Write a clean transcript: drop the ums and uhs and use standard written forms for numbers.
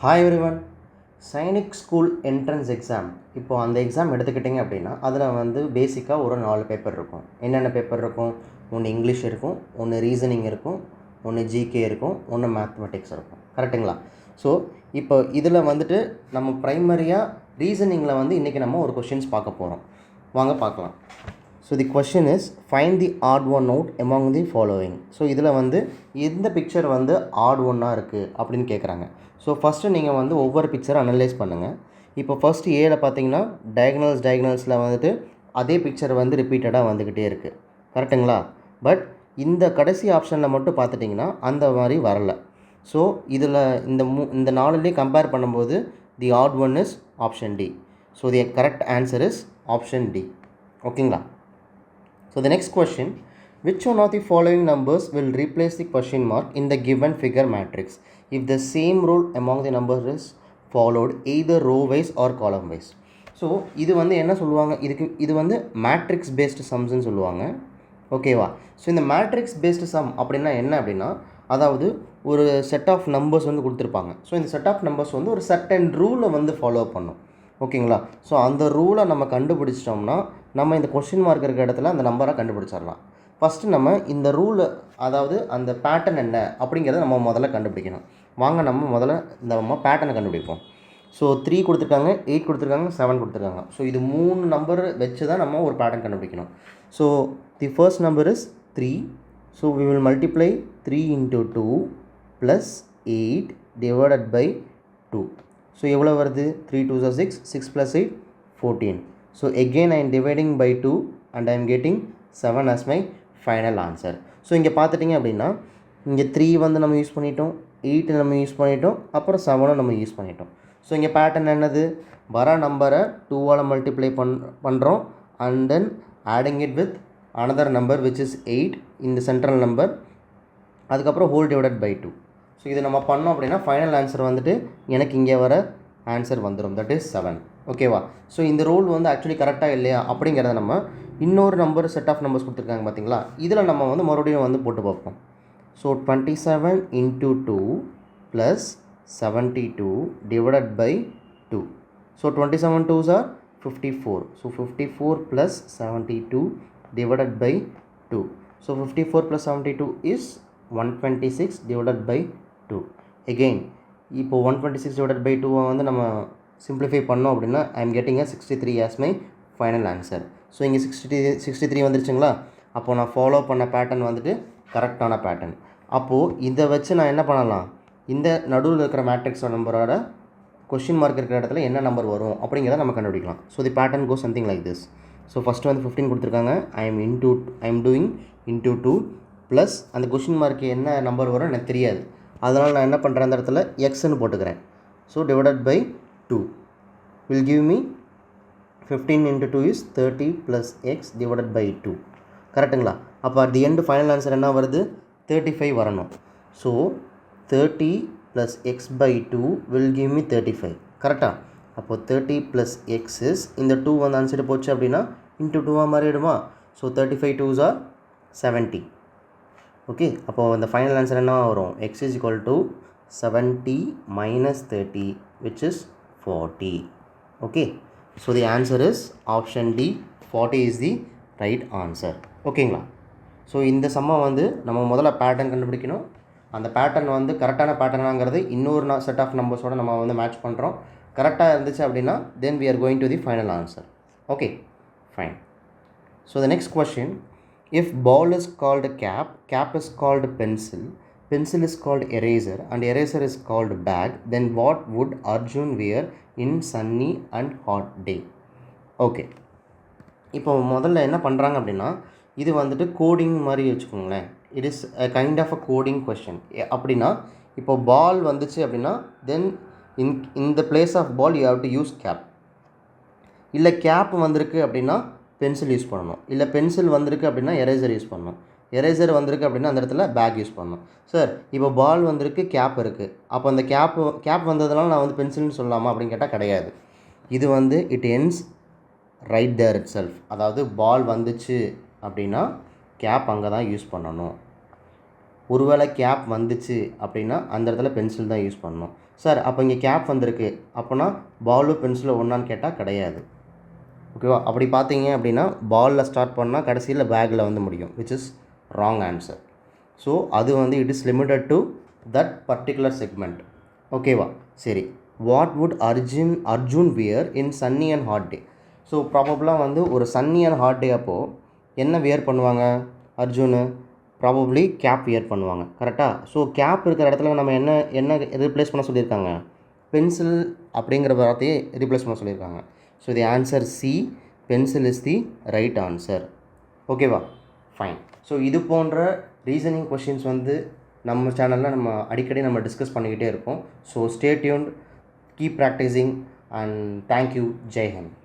Hi everyone. Sainik school entrance exam இப்போது அந்த exam எடுத்துக்கிட்டிங்க அப்படின்னா அதில் வந்து பேசிக்காக ஒரு 4 பேப்பர் இருக்கும். என்னென்ன பேப்பர் இருக்கும்? ஒன்று இங்கிலீஷ் இருக்கும், ஒன்று ரீசனிங் இருக்கும், ஒன்று ஜிகே இருக்கும், ஒன்று மேத்தமெட்டிக்ஸ் இருக்கும். கரெக்டுங்களா? ஸோ இப்போ இதில் வந்துட்டு நம்ம ப்ரைமரியாக ரீசனிங்கில் வந்து இன்றைக்கி நம்ம ஒரு கொஷின்ஸ் பார்க்க போகிறோம். வாங்க பார்க்கலாம். So the question is find the odd one out among the following. So இதில் வந்து எந்த பிக்சர் வந்து ஆட் ஒன்னாக இருக்குது அப்படின்னு கேட்குறாங்க. ஸோ ஃபஸ்ட்டு நீங்கள் வந்து ஒவ்வொரு பிக்சரை அனலைஸ் பண்ணுங்கள். இப்போ ஃபஸ்ட்டு ஏல பார்த்தீங்கன்னா டயக்னல்ஸில் வந்துட்டு அதே பிக்சர் வந்து ரிப்பீட்டடாக வந்துக்கிட்டே இருக்குது. கரெக்டுங்களா? பட் இந்த கடைசி ஆப்ஷனில் மட்டும் பார்த்துட்டிங்கன்னா அந்த மாதிரி வரல. ஸோ இதில் இந்த நாலுலேயும் கம்பேர் பண்ணும்போது the odd one is option D. So the correct answer is option D. ஓகேங்களா? So the next question, which one of the following numbers will replace the question mark in the given figure matrix if the same rule among the numbers is followed either row wise or column wise? So இது வந்து என்ன சொல்லுவாங்க, இது வந்து matrix based சம்ஸ்ன்னு சொல்லுவாங்க. ஓகேவா? So இந்த matrix based some அப்படின்னா என்ன அப்படின்னா, அதாவது ஒரு செட் ஆஃப் நம்பர்ஸ் வந்து கொடுத்துருப்பாங்க. ஸோ இந்த செட் ஆஃப் நம்பர்ஸ் வந்து ஒரு சர்டன் ரூலை வந்து ஃபாலோ பண்ணும். ஓகேங்களா? ஸோ அந்த ரூலை நம்ம கண்டுபிடிச்சிட்டோம்னா நம்ம இந்த கொஸ்டின் மார்க் இருக்கிற இடத்துல அந்த நம்பரை கண்டுபிடிச்சிடலாம். ஃபஸ்ட்டு நம்ம இந்த ரூலை, அதாவது அந்த பேட்டர்ன் என்ன அப்படிங்கிறத நம்ம முதல்ல கண்டுபிடிக்கணும். வாங்க நம்ம முதல்ல நம்ம பேட்டர்னை கண்டுபிடிப்போம். ஸோ 3 கொடுத்துருக்காங்க, 8 கொடுத்துருக்காங்க, 7 கொடுத்துருக்காங்க. ஸோ இது 3 நம்பர் வச்சு தான் நம்ம ஒரு பேட்டர்ன் கண்டுபிடிக்கணும். So the first number is 3. So we will multiply 3 into 2 + 8 divided by 2. So எவ்வளோ வருது? 3 2s are 6, 6 + 8 14. So again I am dividing by 2 and I am getting 7 as my final answer. So இங்கே பார்த்துட்டிங்க அப்படின்னா இங்கே 3 வந்து நம்ம use பண்ணிட்டோம், 8 நம்ம யூஸ் பண்ணிட்டோம், அப்புறம் 7 நம்ம யூஸ் பண்ணிட்டோம். ஸோ இங்கே பேட்டர்ன் என்னது? வர நம்பரை 2ஆல் மல்டிப்ளை பண்ணுறோம் and then adding it with another number which is 8 இந்த சென்ட்ரல் நம்பர், அதுக்கப்புறம் ஹோல் டிவைடட் பை 2. ஸோ இது நம்ம பண்ணோம் அப்படின்னா ஃபைனல் ஆன்சர் வந்துட்டு எனக்கு இங்கே வர ஆன்சர் வந்துடும், தட் இஸ் 7. ஓகேவா? ஸோ இந்த ரூல் வந்து ஆக்சுவலி கரெக்டாக இல்லையா அப்படிங்கிறத நம்ம இன்னொரு நம்பர் செட் ஆஃப் நம்பர்ஸ் கொடுத்துருக்காங்க பார்த்தீங்களா, இதில் நம்ம வந்து மறுபடியும் வந்து போட்டு பார்ப்போம். So 27 into 2 + 72 divided by 2. So 27 2s are 54. So 54 + 72 divided by 2. So 54 + 72 is 126 divided by 2. Again இப்போ 126 divided by 2 வந்து நம்ம சிம்பிளிஃபை பண்ணோம் அப்படின்னா I am getting 63 as my final answer. So இங்கே 63 வந்துருச்சுங்களா? அப்போது நான் ஃபாலோ பண்ண பேட்டர்ன் வந்துட்டு கரெக்டான பேட்டர்ன். அப்போது இதை வச்சு நான் என்ன பண்ணலாம், இந்த நடுவில் இருக்கிற மேட்ரிக்ஸ் நம்பரோட கொஷின் மார்க் இருக்கிற இடத்துல என்ன நம்பர் வரும் அப்படிங்கிறத நம்ம கண்டுபிடிக்கலாம். So the pattern goes something like this. So first வந்து 15 கொடுத்துருக்காங்க, I am doing into 2 plus அந்த கொஷின் மார்க் என்ன நம்பர் வரும் எனக்கு தெரியாது, அதனால் நான் என்ன பண்ணுறேன், அந்த இடத்துல எக்ஸ்ன்னு போட்டுக்கிறேன். So divided by 2 will give me 15 into 2 is 30 plus x divided by 2. கரெக்டுங்களா? அப்போ at the end final answer என்ன வருது? 35 வரணும். So 30 plus x by 2 will give me 35. கரெக்டாக? அப்போது 30 plus x is இந்த 2 வந்து ஆன்சர் போச்சு அப்படின்னா இன்ட்டு 2ஆக மாறிடுமா? So 35 2s are 70. ஓகே, அப்போது அந்த ஃபைனல் ஆன்சர் என்ன வரும்? x is equal to 70 minus 30 which is 40. Okay, so the answer is option D, 40 is the right answer. ஓகேங்களா? ஸோ இந்த சம்மை வந்து நம்ம முதல்ல பேட்டர்ன் கண்டுபிடிக்கணும். அந்த பேட்டர்ன் வந்து கரெக்டான பேட்டர்னாங்கிறது இன்னொரு செட் ஆஃப் நம்பர்ஸோடு நம்ம வந்து மேட்ச் பண்ணுறோம். கரெக்டாக இருந்துச்சு அப்படின்னா தென் we are going to the final answer. Okay, fine. So the next question, if ball is called cap, cap is called pencil, pencil is called eraser and eraser is called bag, then what would Arjun wear in sunny and hot day? Okay, இப்போ முதல்ல என்ன பண்ணுறாங்க அப்படின்னா இது வந்துட்டு coding மாதிரி வச்சுக்கோங்களேன். It is a kind of a coding question. அப்படின்னா இப்போ பால் வந்துச்சு அப்படின்னா then in the place of ball you have to use cap. இல்லை கேப் வந்திருக்கு அப்படின்னா பென்சில் யூஸ் பண்ணணும், இல்லை பென்சில் வந்திருக்கு அப்படின்னா எரேசர் யூஸ் பண்ணணும், எரேசர் வந்திருக்கு அப்படின்னா அந்த இடத்துல பேக் யூஸ் பண்ணணும். சார் இப்போ பால் வந்திருக்கு, கேப் இருக்குது, அப்போ அந்த கேப் வந்ததுனால நான் வந்து பென்சில்னு சொல்லலாமா அப்படின்னு கேட்டால் கிடையாது. இது வந்து it ends right there itself. அதாவது பால் வந்துச்சு அப்படின்னா கேப் அங்கே தான் யூஸ் பண்ணணும். ஒருவேளை கேப் வந்துச்சு அப்படின்னா அந்த இடத்துல பென்சில் தான் யூஸ் பண்ணணும். சார் அப்போ இங்கே கேப் வந்திருக்கு, அப்போனா பாலும் பென்சிலும் ஒன்றான்னு கேட்டால் கிடையாது. ஓகேவா? அப்படி பார்த்தீங்க அப்படின்னா பாலில் ஸ்டார்ட் பண்ணால் கடைசியில் பேக்கில் வந்து முடியும், which is wrong answer. So அது வந்து it is limited to that particular segment. ஓகேவா? சரி, what would Arjun wear in sunny and hot day? So ப்ராபப்ளாக வந்து ஒரு சன்னி அண்ட் ஹாட் டே அப்போது என்ன வியர் பண்ணுவாங்க அர்ஜுனு? ப்ராபப்ளி கேப் வியர் பண்ணுவாங்க. கரெக்டாக? ஸோ கேப் இருக்கிற இடத்துல நம்ம என்ன என்ன ரீப்ளேஸ் பண்ண சொல்லியிருக்காங்க? பென்சில் அப்படிங்கிற வார்த்தையை ரீப்ளேஸ் பண்ண சொல்லியிருக்காங்க. So the answer C, pencil is the right answer. ஓகேவா? ஃபைன். ஸோ இது போன்ற ரீசனிங் கொஷின்ஸ் வந்து நம்ம சேனலில் நம்ம அடிக்கடி நம்ம டிஸ்கஸ் பண்ணிக்கிட்டே இருக்கோம். So stay tuned, keep practising and thank you. Jai Hind.